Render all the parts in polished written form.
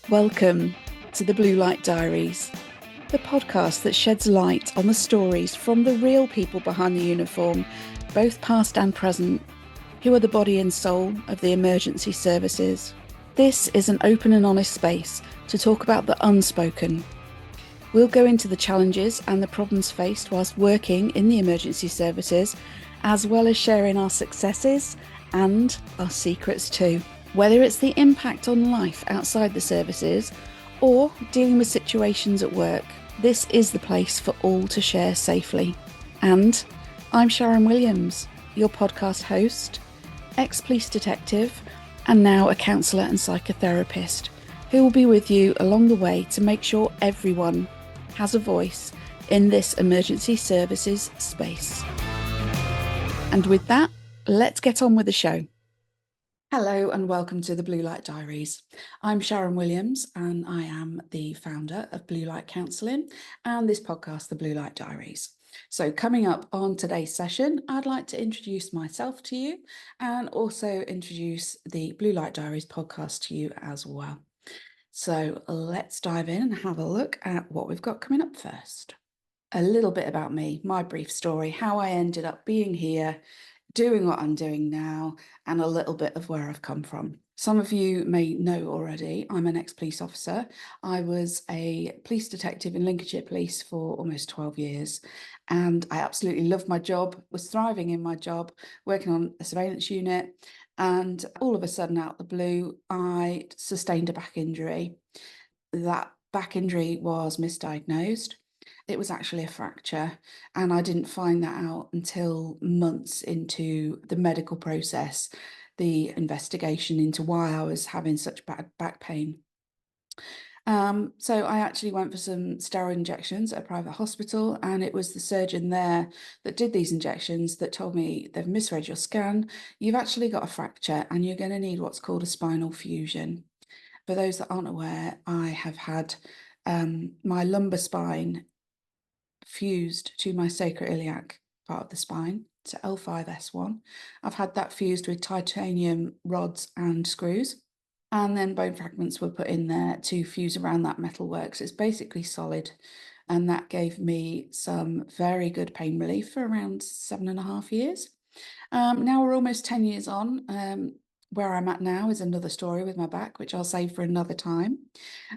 Welcome to the Blue Light Diaries, the podcast that sheds light on the stories from the real people behind the uniform, both past and present, who are the body and soul of the emergency services. This is an open and honest space to talk about the unspoken. We'll go into the challenges and the problems faced whilst working in the emergency services, as well as sharing our successes and our secrets too. Whether it's the impact on life outside the services or dealing with situations at work, this is the place for all to share safely. And I'm Sharon Williams, your podcast host, ex-police detective, and now a counsellor and psychotherapist, who will be with you along the way to make sure everyone has a voice in this emergency services space. And with that, let's get on with the show. Hello and welcome to the Blue Light Diaries. I'm Sharon Williams and I am the founder of Blue Light Counselling and this podcast, the Blue Light Diaries. So coming up on today's session, I'd like to introduce myself to you and also introduce the Blue Light Diaries podcast to you as well. So let's dive in and have a look at what we've got coming up first. A little bit about me, my brief story, how I ended up being here, doing what I'm doing now, and a little bit of where I've come from. Some of you may know already, I'm an ex-police officer. I was a police detective in Lincolnshire Police for almost 12 years, and I absolutely loved my job, was thriving in my job, working on a surveillance unit, and all of a sudden, out the blue, I sustained a back injury. That back injury was misdiagnosed. It was actually a fracture, and I didn't find that out until months into the medical process, the investigation into why I was having such bad back pain. So I actually went for some steroid injections at a private hospital, and it was the surgeon there that did these injections that told me they've misread your scan, you've actually got a fracture, and you're going to need what's called a spinal fusion. For those that aren't aware, I have had my lumbar spine fused to my sacroiliac part of the spine, so L5S1. I've had that fused with titanium rods and screws, and then bone fragments were put in there to fuse around that metalwork. So it's basically solid, and that gave me some very good pain relief for around 7.5 years. Now we're almost 10 years on. Where I'm at now is another story with my back, which I'll save for another time.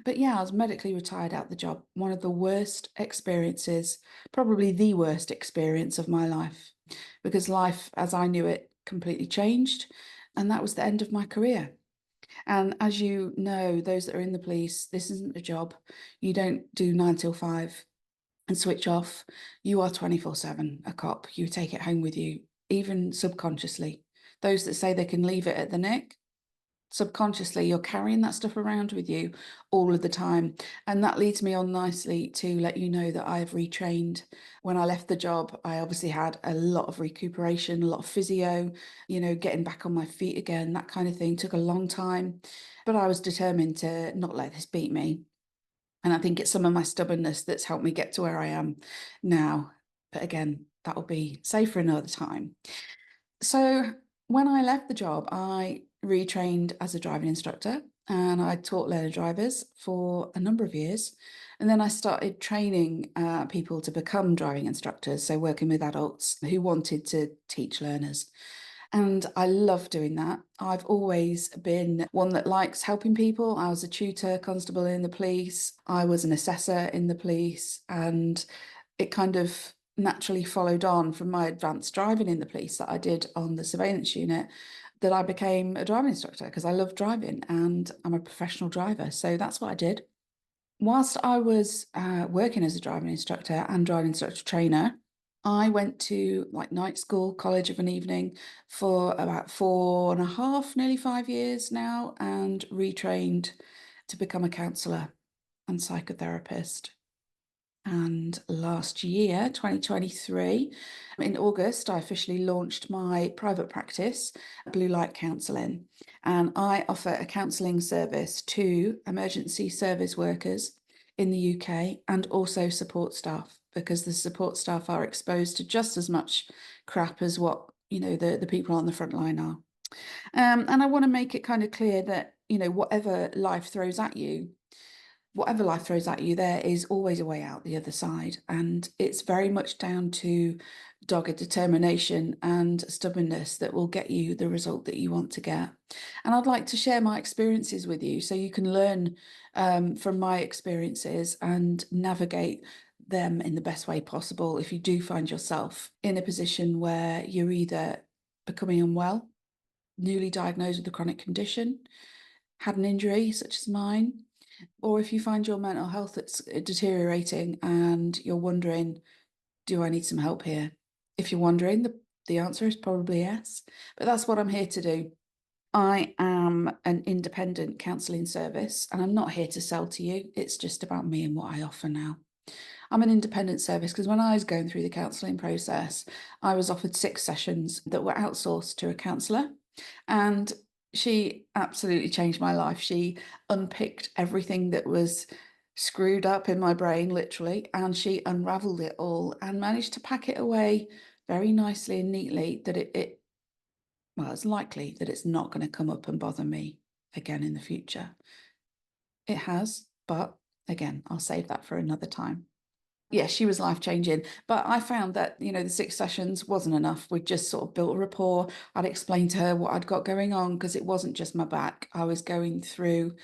But yeah, I was medically retired out the job. One of the worst experiences, probably the worst experience of my life, because life as I knew it completely changed. And that was the end of my career. And as you know, those that are in the police, this isn't a job. You don't do 9 till 5 and switch off. You are 24/7 a cop. You take it home with you, even subconsciously. Those that say they can leave it at the neck, subconsciously you're carrying that stuff around with you all of the time. And that leads me on nicely to let you know that I've retrained. When I left the job, I obviously had a lot of recuperation, a lot of physio, getting back on my feet again, that kind of thing took a long time. But I was determined to not let this beat me. And I think it's some of my stubbornness that's helped me get to where I am now. But again, that'll be safe for another time. So when I left the job, I retrained as a driving instructor and I taught learner drivers for a number of years. And then I started training people to become driving instructors, so working with adults who wanted to teach learners. And I love doing that. I've always been one that likes helping people. I was a tutor constable in the police. I was an assessor in the police, and it kind of naturally followed on from my advanced driving in the police that I did on the surveillance unit, that I became a driving instructor because I love driving and I'm a professional driver. So that's what I did. Whilst I was working as a driving instructor and driving instructor trainer, I went to like night school, college of an evening for about 4.5, nearly 5 years now, and retrained to become a counsellor and psychotherapist. And last year, 2023, in August, I officially launched my private practice, Blue Light Counselling. And I offer a counselling service to emergency service workers in the UK and also support staff, because the support staff are exposed to just as much crap as what, the people on the front line are. And I want to make it kind of clear that, whatever life throws at you, whatever life throws at you, there is always a way out the other side. And it's very much down to dogged determination and stubbornness that will get you the result that you want to get. And I'd like to share my experiences with you so you can learn from my experiences and navigate them in the best way possible if you do find yourself in a position where you're either becoming unwell, newly diagnosed with a chronic condition, had an injury such as mine, or if you find your mental health that's deteriorating and you're wondering, do I need some help here? If you're wondering, the answer is probably yes. But that's what I'm here to do. I am an independent counselling service, and I'm not here to sell to you. It's just about me and what I offer now. I'm an independent service because when I was going through the counselling process, I was offered 6 sessions that were outsourced to a counsellor. And she absolutely changed my life. She unpicked everything that was screwed up in my brain, literally, and she unraveled it all and managed to pack it away very nicely and neatly that well, it's likely that it's not going to come up and bother me again in the future. It has, but again, I'll save that for another time. Yeah, she was life changing. But I found that, the 6 sessions wasn't enough. We just sort of built a rapport. I'd explained to her what I'd got going on because it wasn't just my back. I was going through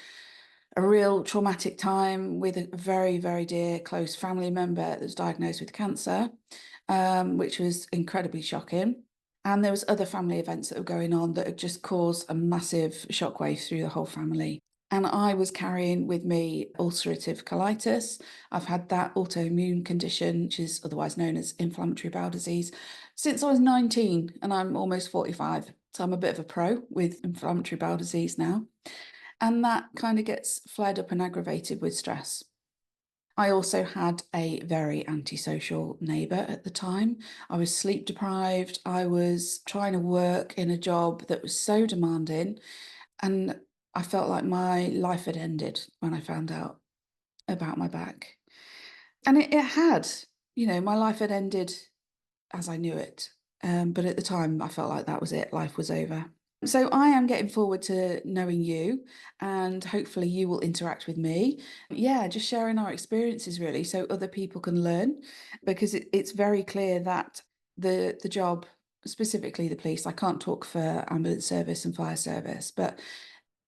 a real traumatic time with a very, very dear, close family member that was diagnosed with cancer, which was incredibly shocking. And there was other family events that were going on that had just caused a massive shockwave through the whole family. And I was carrying with me ulcerative colitis. I've had that autoimmune condition, which is otherwise known as inflammatory bowel disease, since I was 19 and I'm almost 45. So I'm a bit of a pro with inflammatory bowel disease now. And that kind of gets flared up and aggravated with stress. I also had a very antisocial neighbour at the time. I was sleep deprived. I was trying to work in a job that was so demanding. And I felt like my life had ended when I found out about my back. And it had, my life had ended as I knew it. But at the time, I felt like that was it. Life was over. So I am getting forward to knowing you, and hopefully you will interact with me. Yeah, just sharing our experiences really, so other people can learn, because it's very clear that the job, specifically the police, I can't talk for ambulance service and fire service, but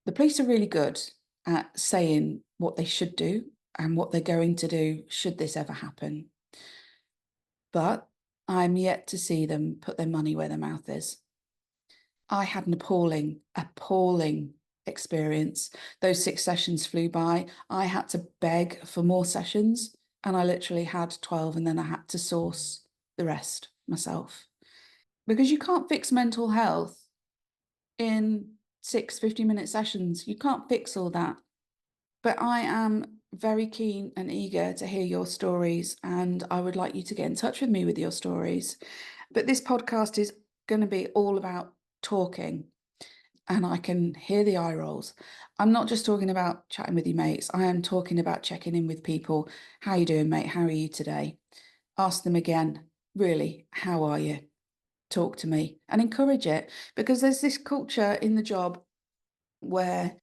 the police are really good at saying what they should do and what they're going to do should this ever happen. But I'm yet to see them put their money where their mouth is. I had an appalling experience. Those 6 sessions flew by. I had to beg for more sessions, and I literally had 12, and then I had to source the rest myself. Because you can't fix mental health in 50-minute sessions. You can't fix all that. But I am very keen and eager to hear your stories, and I would like you to get in touch with me with your stories. But this podcast is going to be all about talking, and I can hear the eye rolls. I'm not just talking about chatting with your mates. I am talking about checking in with people. How you doing, mate? How are you today? Ask them again, really, how are you? Talk to me and encourage it, because there's this culture in the job where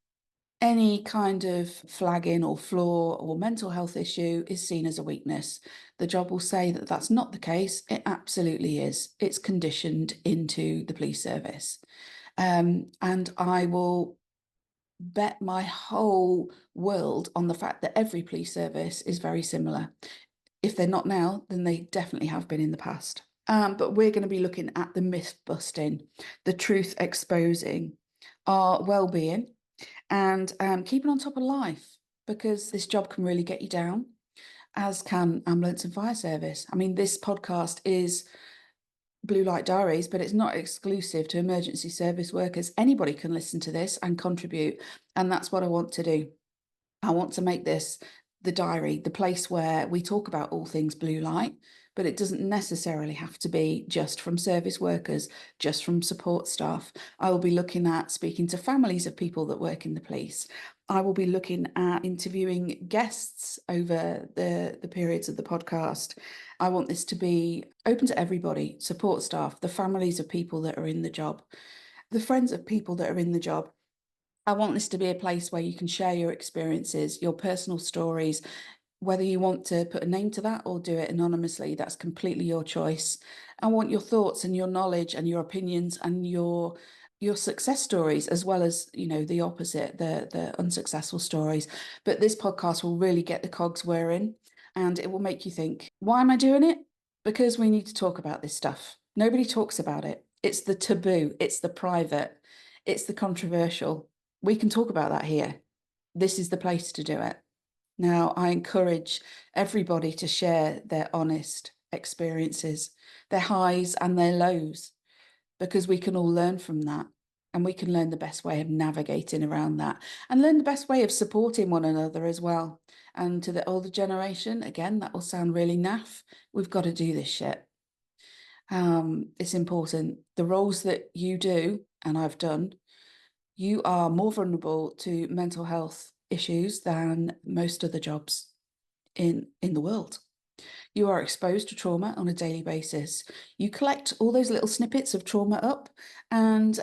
any kind of flagging or flaw or mental health issue is seen as a weakness. The job will say that that's not the case. It absolutely is. It's conditioned into the police service. And I will bet my whole world on the fact that every police service is very similar. If they're not now, then they definitely have been in the past. But we're going to be looking at the myth busting, the truth exposing, our well-being, and keeping on top of life, because this job can really get you down, as can ambulance and fire service. I mean, this podcast is Blue Light Diaries, but it's not exclusive to emergency service workers. Anybody can listen to this and contribute, and that's what I want to do. I want to make this the diary, the place where we talk about all things blue light, but it doesn't necessarily have to be just from service workers, just from support staff. I will be looking at speaking to families of people that work in the police. I will be looking at interviewing guests over the periods of the podcast. I want this to be open to everybody, support staff, the families of people that are in the job, the friends of people that are in the job. I want this to be a place where you can share your experiences, your personal stories, whether you want to put a name to that or do it anonymously, that's completely your choice. I want your thoughts and your knowledge and your opinions and your success stories, as well as, the opposite, the unsuccessful stories. But this podcast will really get the cogs whirring, and it will make you think, why am I doing it? Because we need to talk about this stuff. Nobody talks about it. It's the taboo, it's the private, it's the controversial. We can talk about that here. This is the place to do it. Now, I encourage everybody to share their honest experiences, their highs and their lows, because we can all learn from that. And we can learn the best way of navigating around that and learn the best way of supporting one another as well. And to the older generation, again, that will sound really naff. We've got to do this shit. It's important. The roles that you do, and I've done, you are more vulnerable to mental health issues than most other jobs in the world. You are exposed to trauma on a daily basis. You collect all those little snippets of trauma up, and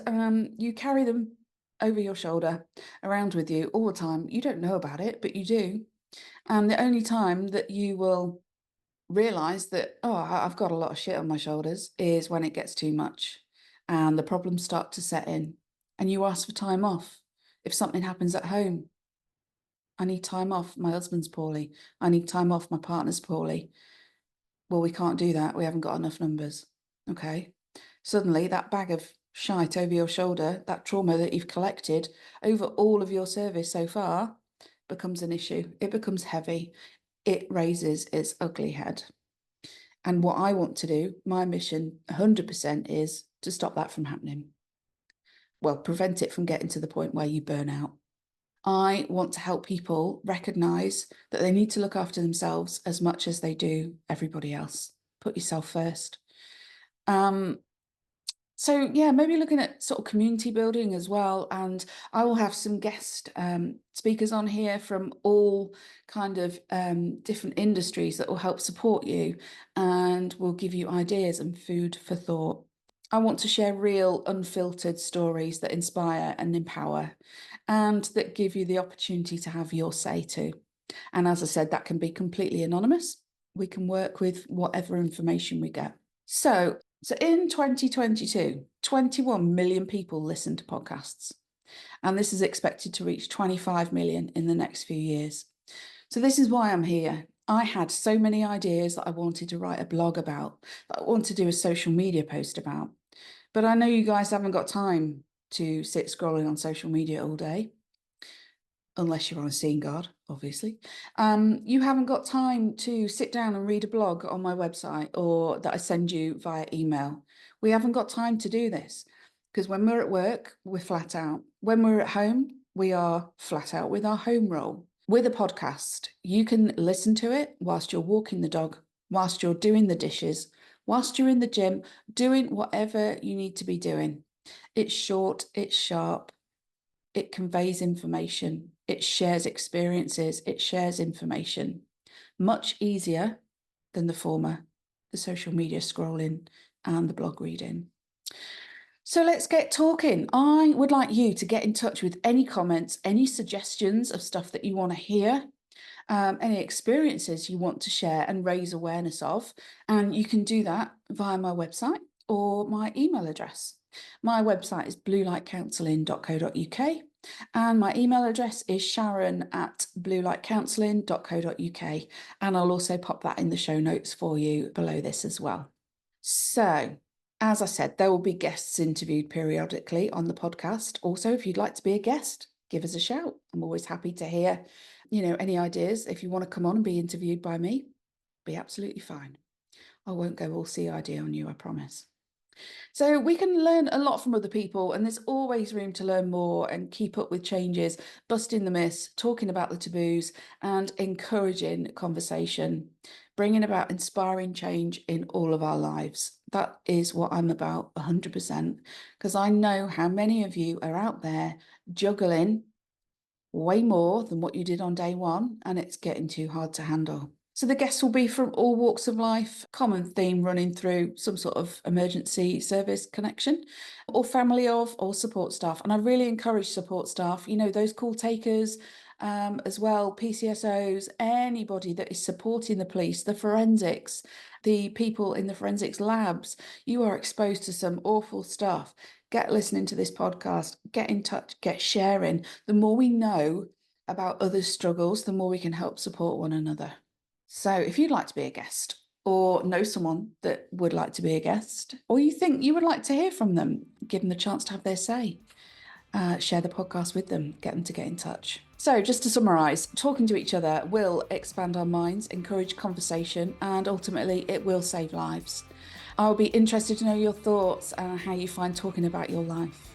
you carry them over your shoulder around with you all the time. You don't know about it, but you do. And the only time that you will realize that, oh, I've got a lot of shit on my shoulders, is when it gets too much and the problems start to set in and you ask for time off. If something happens at home, I need time off. My husband's poorly. I need time off. My partner's poorly. Well, we can't do that. We haven't got enough numbers. Okay. Suddenly, that bag of shite over your shoulder, that trauma that you've collected over all of your service so far, becomes an issue. It becomes heavy. It raises its ugly head. And what I want to do, my mission 100% is to stop that from happening. Well, prevent it from getting to the point where you burn out. I want to help people recognize that they need to look after themselves as much as they do everybody else. Put yourself first. So yeah, maybe looking at sort of community building as well. And I will have some guest speakers on here from all kind of different industries that will help support you and will give you ideas and food for thought. I want to share real, unfiltered stories that inspire and empower and that give you the opportunity to have your say too. And as I said, that can be completely anonymous. We can work with whatever information we get. So in 2022, 21 million people listen to podcasts, and this is expected to reach 25 million in the next few years. So this is why I'm here. I had so many ideas that I wanted to write a blog about, that I want to do a social media post about. But I know you guys haven't got time to sit scrolling on social media all day, unless you're on a scene guard, obviously. You haven't got time to sit down and read a blog on my website or that I send you via email. We haven't got time to do this because when we're at work, we're flat out. When we're at home, we are flat out with our home role. With a podcast, you can listen to it whilst you're walking the dog, whilst you're doing the dishes, whilst you're in the gym, doing whatever you need to be doing. It's short, it's sharp, it conveys information, it shares experiences, it shares information. Much easier than the former, the social media scrolling and the blog reading. So let's get talking. I would like you to get in touch with any comments, any suggestions of stuff that you want to hear, any experiences you want to share and raise awareness of. And you can do that via my website or my email address. My website is bluelightcounselling.co.uk and my email address is sharon@bluelightcounselling.co.uk. And I'll also pop that in the show notes for you below this as well. So, as I said, there will be guests interviewed periodically on the podcast. Also, if you'd like to be a guest, give us a shout. I'm always happy to hear, any ideas. If you want to come on and be interviewed by me, be absolutely fine. I won't go all CID on you, I promise. So we can learn a lot from other people, and there's always room to learn more and keep up with changes, busting the myths, talking about the taboos, and encouraging conversation, bringing about inspiring change in all of our lives. That is what I'm about 100%, because I know how many of you are out there juggling way more than what you did on day one, and it's getting too hard to handle. So the guests will be from all walks of life, common theme running through some sort of emergency service connection, or family of, or support staff. And I really encourage support staff, those call takers, as well, PCSOs, anybody that is supporting the police, the forensics, the people in the forensics labs. You are exposed to some awful stuff. Get listening to this podcast, get in touch, get sharing. The more we know about others' struggles, the more we can help support one another. So if you'd like to be a guest or know someone that would like to be a guest, or you think you would like to hear from them, give them the chance to have their say. Share the podcast with them, get them to get in touch. So just to summarise, talking to each other will expand our minds, encourage conversation, and ultimately it will save lives. I'll be interested to know your thoughts and how you find talking about your life.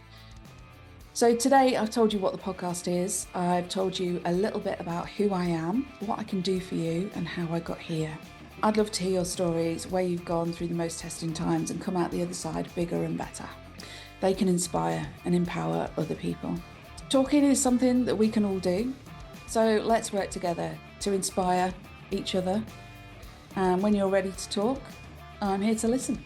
So today I've told you what the podcast is. I've told you a little bit about who I am, what I can do for you, and how I got here. I'd love to hear your stories, where you've gone through the most testing times and come out the other side bigger and better. They can inspire and empower other people. Talking is something that we can all do. So let's work together to inspire each other. And when you're ready to talk, I'm here to listen.